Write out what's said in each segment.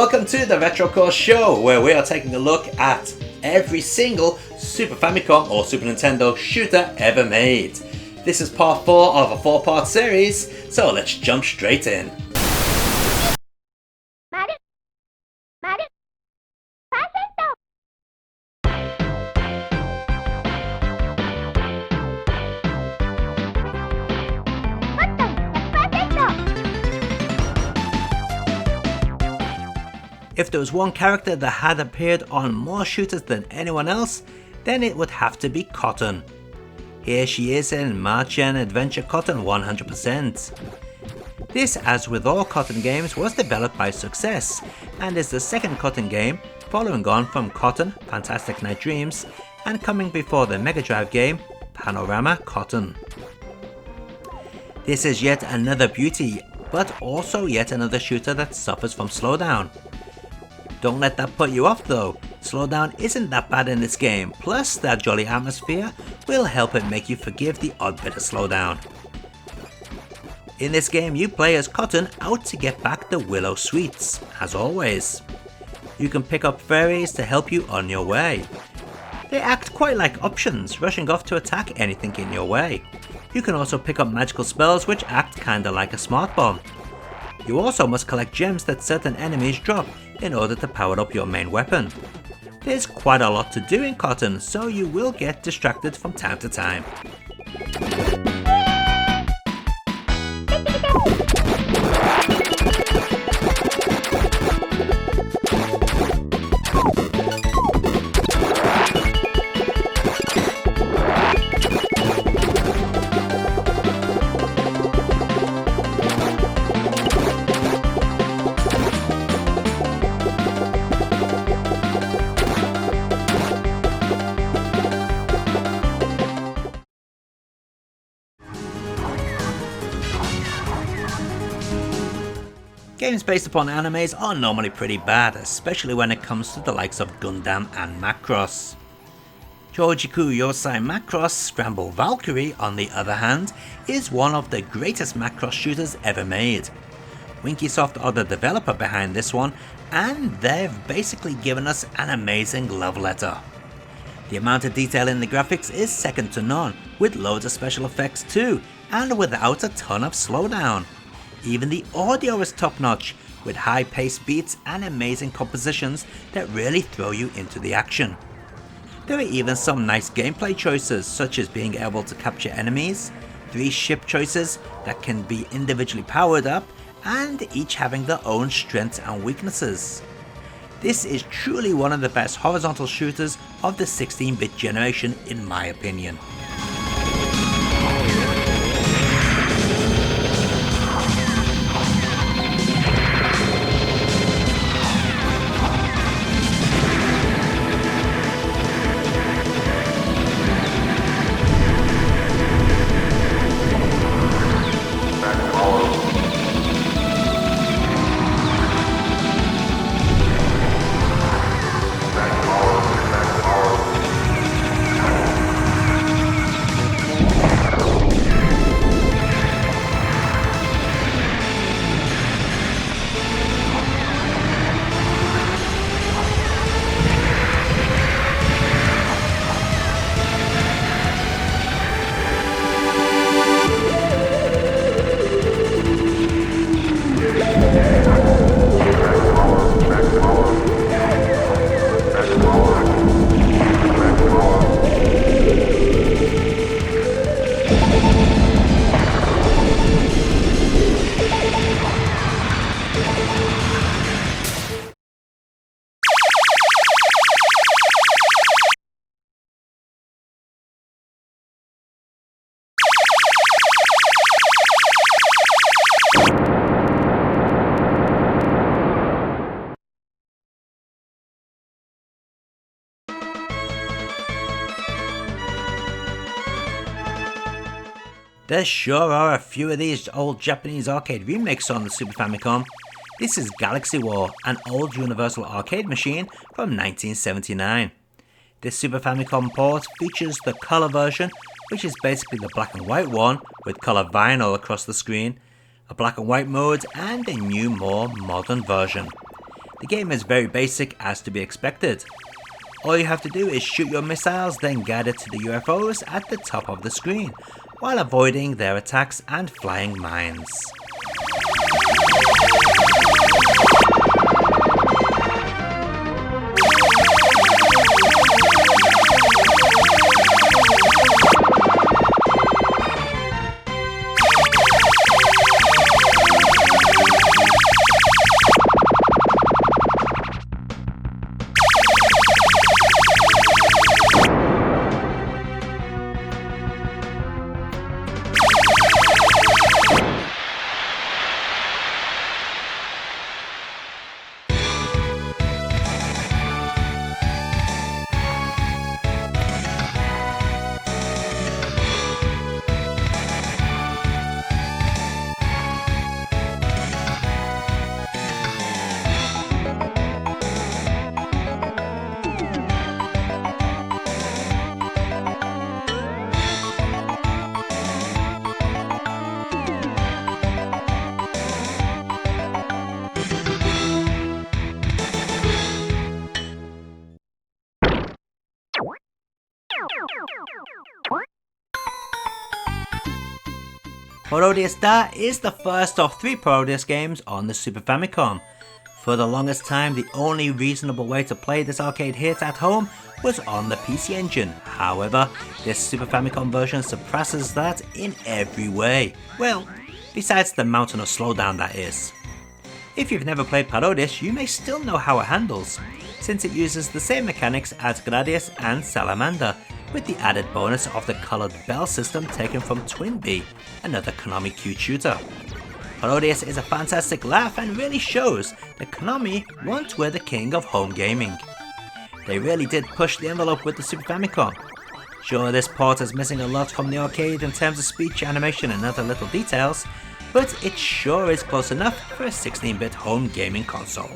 welcome to the Retro Course Show, where we are taking a look at every single Super Famicom or Super Nintendo shooter ever made. This is part 4 of a 4-part series, so let's jump straight in. If there was one character that had appeared on more shooters than anyone else, then it would have to be Cotton. Here she is in Maerchen Adventure Cotton 100%. This, as with all Cotton games, was developed by Success, and is the second Cotton game, following on from Cotton Fantastic Night Dreams, and coming before the Mega Drive game, Panorama Cotton. This is yet another beauty, but also yet another shooter that suffers from slowdown. Don't let that put you off though, slowdown isn't that bad in this game, plus that jolly atmosphere will help it make you forgive the odd bit of slowdown. In this game you play as Cotton out to get back the Willow Sweets, as always. You can pick up fairies to help you on your way. They act quite like options, rushing off to attack anything in your way. You can also pick up magical spells which act kinda like a smart bomb. You also must collect gems that certain enemies drop in order to power up your main weapon. There's quite a lot to do in Cotton, so you will get distracted from time to time. Games based upon animes are normally pretty bad, especially when it comes to the likes of Gundam and Macross. Choujikuu Yousai Macross Scrambled Valkyrie, on the other hand, is one of the greatest Macross shooters ever made. Winkysoft are the developer behind this one, and they've basically given us an amazing love letter. The amount of detail in the graphics is second to none, with loads of special effects too, and without a ton of slowdown. Even the audio is top notch, with high paced beats and amazing compositions that really throw you into the action. There are even some nice gameplay choices, such as being able to capture enemies, 3 ship choices that can be individually powered up, and each having their own strengths and weaknesses. This is truly one of the best horizontal shooters of the 16-bit generation in my opinion. There sure are a few of these old Japanese arcade remakes on the Super Famicom. This is Galaxy War, an old Universal arcade machine from 1979. This Super Famicom port features the color version, which is basically the black and white one with color vinyl across the screen, a black and white mode, and a new, more modern version. The game is very basic as to be expected. All you have to do is shoot your missiles, then gather to the UFOs at the top of the screen, while avoiding their attacks and flying mines. Parodius is the first of 3 Parodius games on the Super Famicom. For the longest time, the only reasonable way to play this arcade hit at home was on the PC Engine. However, this Super Famicom version surpasses that in every way. Well, besides the mountain of slowdown that is. If you've never played Parodius, you may still know how it handles, since it uses the same mechanics as Gradius and Salamander, with the added bonus of the coloured bell system taken from Twinbee, another Konami cute shooter. Parodius is a fantastic laugh and really shows that Konami once were the king of home gaming. They really did push the envelope with the Super Famicom. Sure, this port is missing a lot from the arcade in terms of speech, animation and other little details, but it sure is close enough for a 16-bit home gaming console.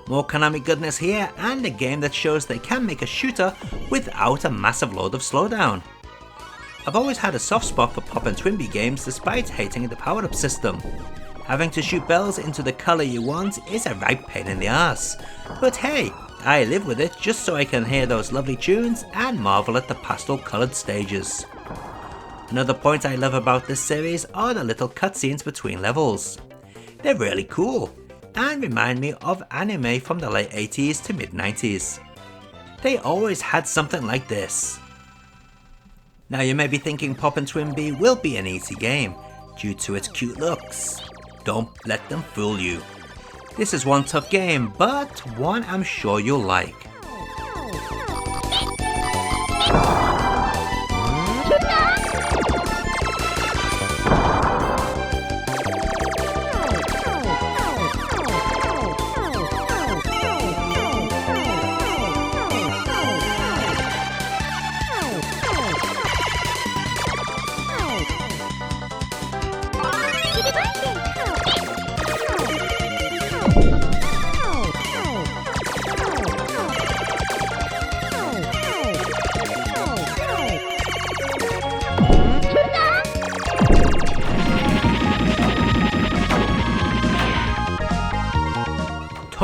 More Konami goodness here, and a game that shows they can make a shooter without a massive load of slowdown. I've always had a soft spot for Pop and Twinbee games despite hating the power-up system. Having to shoot bells into the colour you want is a right pain in the ass. But hey, I live with it just so I can hear those lovely tunes and marvel at the pastel coloured stages. Another point I love about this series are the little cutscenes between levels. They're really cool, and remind me of anime from the late 80s to mid 90s. They always had something like this. Now you may be thinking Pop and Twinbee will be an easy game due to its cute looks. Don't let them fool you. This is one tough game, but one I'm sure you'll like.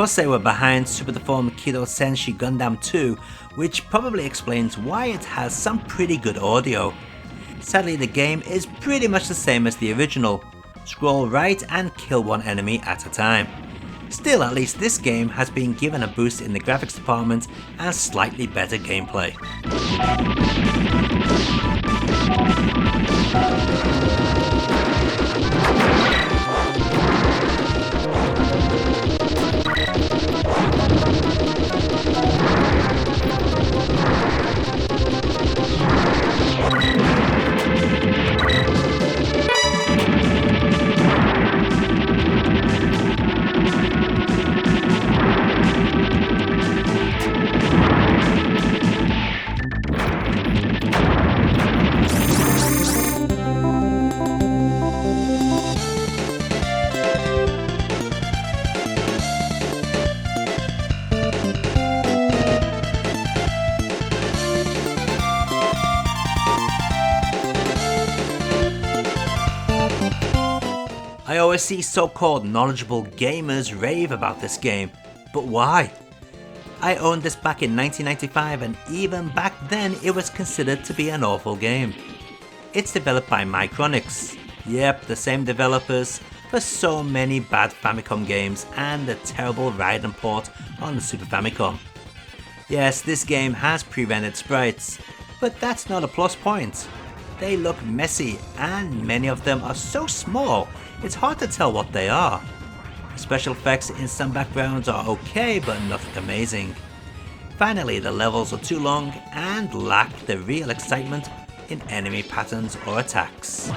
Yousai were behind Super Deformed Kidou Senshi Gundam 2, which probably explains why it has some pretty good audio. Sadly, the game is pretty much the same as the original. Scroll right and kill one enemy at a time. Still, at least this game has been given a boost in the graphics department and slightly better gameplay. I always see so-called knowledgeable gamers rave about this game, but why? I owned this back in 1995 and even back then it was considered to be an awful game. It's developed by Macross. Yep, the same developers for so many bad Famicom games and the terrible Raiden port on the Super Famicom. Yes, this game has pre-rendered sprites, but that's not a plus point. They look messy and many of them are so small it's hard to tell what they are. Special effects in some backgrounds are okay but nothing amazing. Finally, the levels are too long and lack the real excitement in enemy patterns or attacks.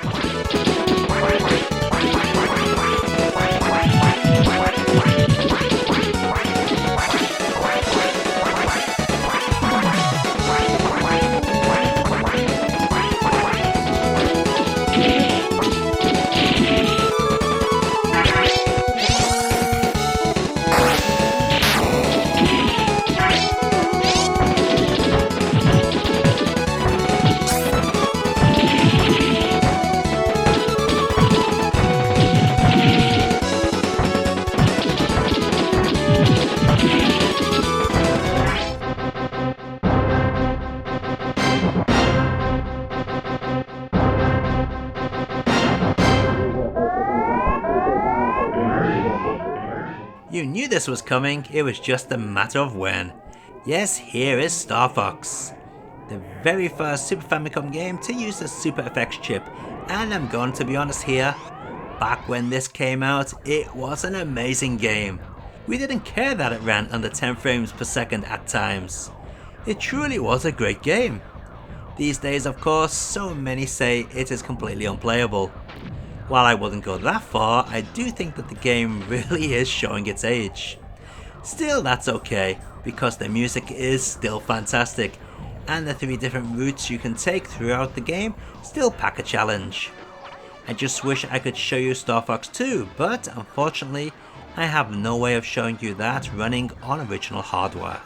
You knew this was coming, it was just a matter of when. Yes, here is Star Fox, the very first Super Famicom game to use the Super FX chip, and I'm going to be honest here, back when this came out, it was an amazing game. We didn't care that it ran under 10 frames per second at times. It truly was a great game. These days, of course, so many say it is completely unplayable. While I wouldn't go that far, I do think that the game really is showing its age. Still, that's okay, because the music is still fantastic, and the 3 different routes you can take throughout the game still pack a challenge. I just wish I could show you Star Fox 2, but unfortunately, I have no way of showing you that running on original hardware.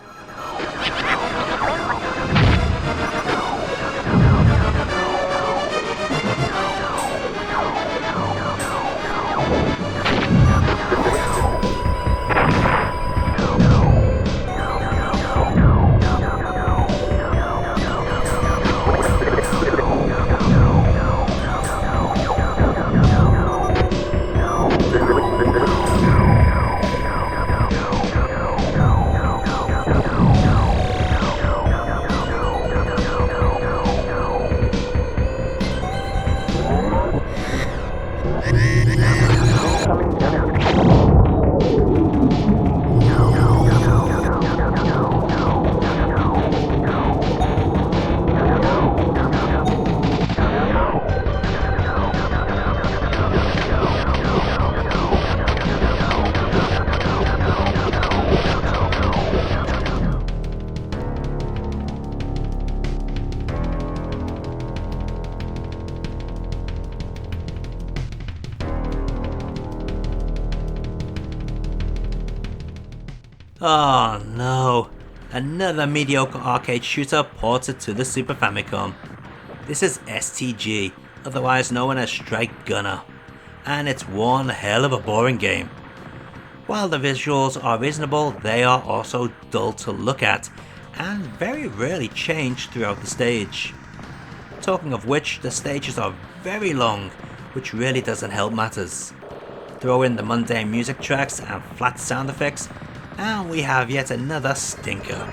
Oh no, another mediocre arcade shooter ported to the Super Famicom. This is S.T.G, otherwise known as Strike Gunner, and it's one hell of a boring game. While the visuals are reasonable, they are also dull to look at, and very rarely change throughout the stage. Talking of which, the stages are very long, which really doesn't help matters. Throw in the mundane music tracks and flat sound effects, and we have yet another stinker.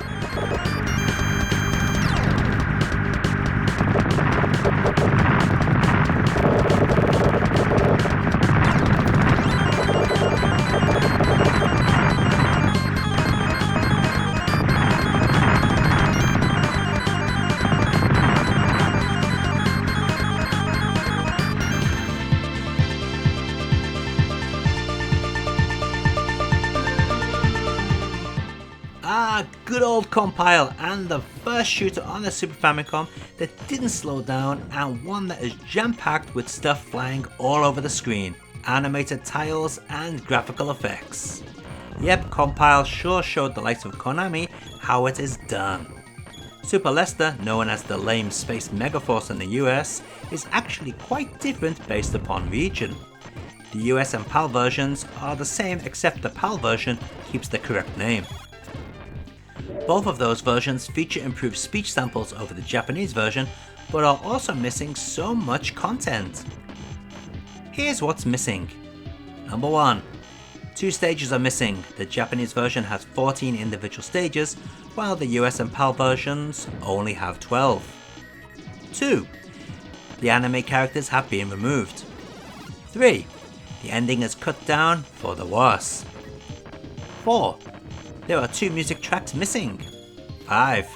Good old Compile, and the first shooter on the Super Famicom that didn't slow down, and one that is jam-packed with stuff flying all over the screen, animated tiles and graphical effects. Yep, Compile sure showed the likes of Konami how it is done. Super Aleste, known as the lame Space Megaforce in the US, is actually quite different based upon region. The US and PAL versions are the same except the PAL version keeps the correct name. Both of those versions feature improved speech samples over the Japanese version, but are also missing so much content. Here's what's missing. Number 1. 2 stages are missing. The Japanese version has 14 individual stages, while the US and PAL versions only have 12. 2. The anime characters have been removed. 3. The ending is cut down for the worse. 4. There are 2 music tracks missing. 5.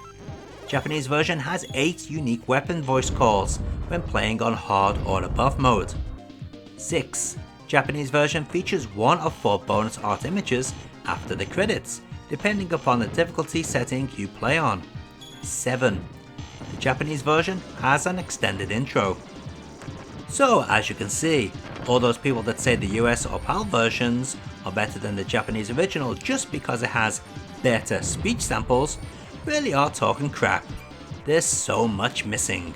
Japanese version has 8 unique weapon voice calls when playing on hard or above mode. 6. Japanese version features 1 of 4 bonus art images after the credits, depending upon the difficulty setting you play on. 7. The Japanese version has an extended intro. So as you can see, all those people that say the US or PAL versions are better than the Japanese original just because it has better speech samples really are talking crap. There's so much missing.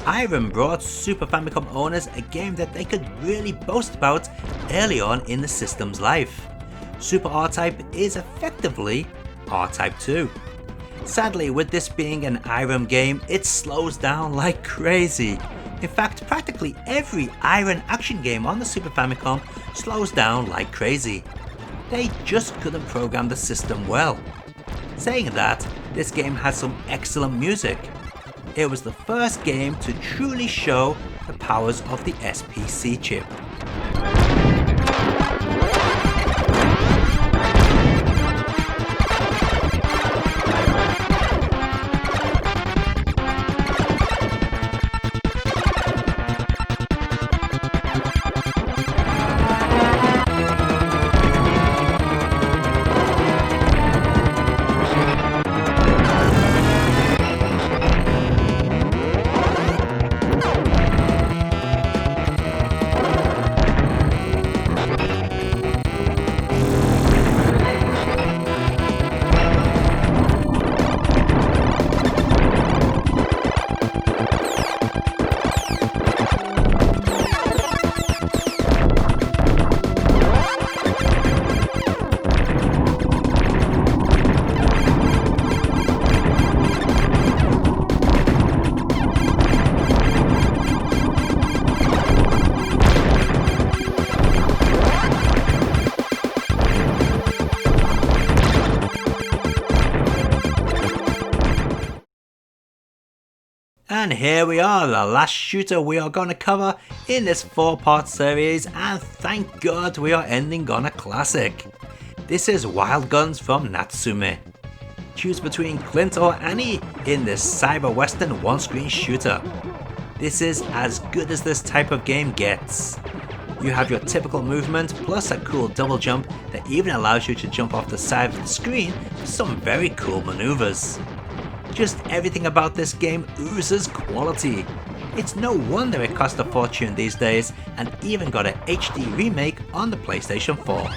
Irem brought Super Famicom owners a game that they could really boast about early on in the system's life. Super R-Type is effectively R-Type 2. Sadly, with this being an Irem game, it slows down like crazy. In fact, practically every Iron action game on the Super Famicom slows down like crazy. They just couldn't program the system well. Saying that, this game has some excellent music. It was the first game to truly show the powers of the SPC chip. And here we are, the last shooter we are going to cover in this 4-part series, and thank God we are ending on a classic. This is Wild Guns from Natsume. Choose between Clint or Annie in this cyber western one-screen shooter. This is as good as this type of game gets. You have your typical movement plus a cool double jump that even allows you to jump off the side of the screen for some very cool maneuvers. Just everything about this game oozes quality. It's no wonder it cost a fortune these days and even got an HD remake on the PlayStation 4.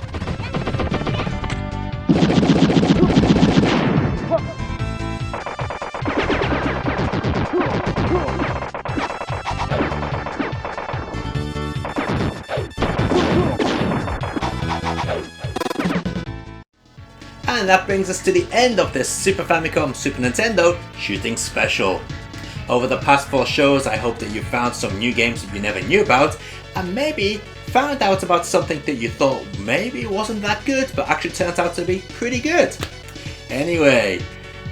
And that brings us to the end of this Super Famicom Super Nintendo shooting special. Over the past 4 shows, I hope that you found some new games that you never knew about, and maybe found out about something that you thought maybe wasn't that good, but actually turns out to be pretty good. Anyway,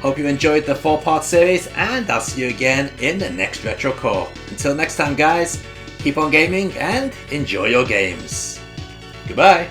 hope you enjoyed the 4-part series, and I'll see you again in the next Retro Core. Until next time guys, keep on gaming and enjoy your games. Goodbye.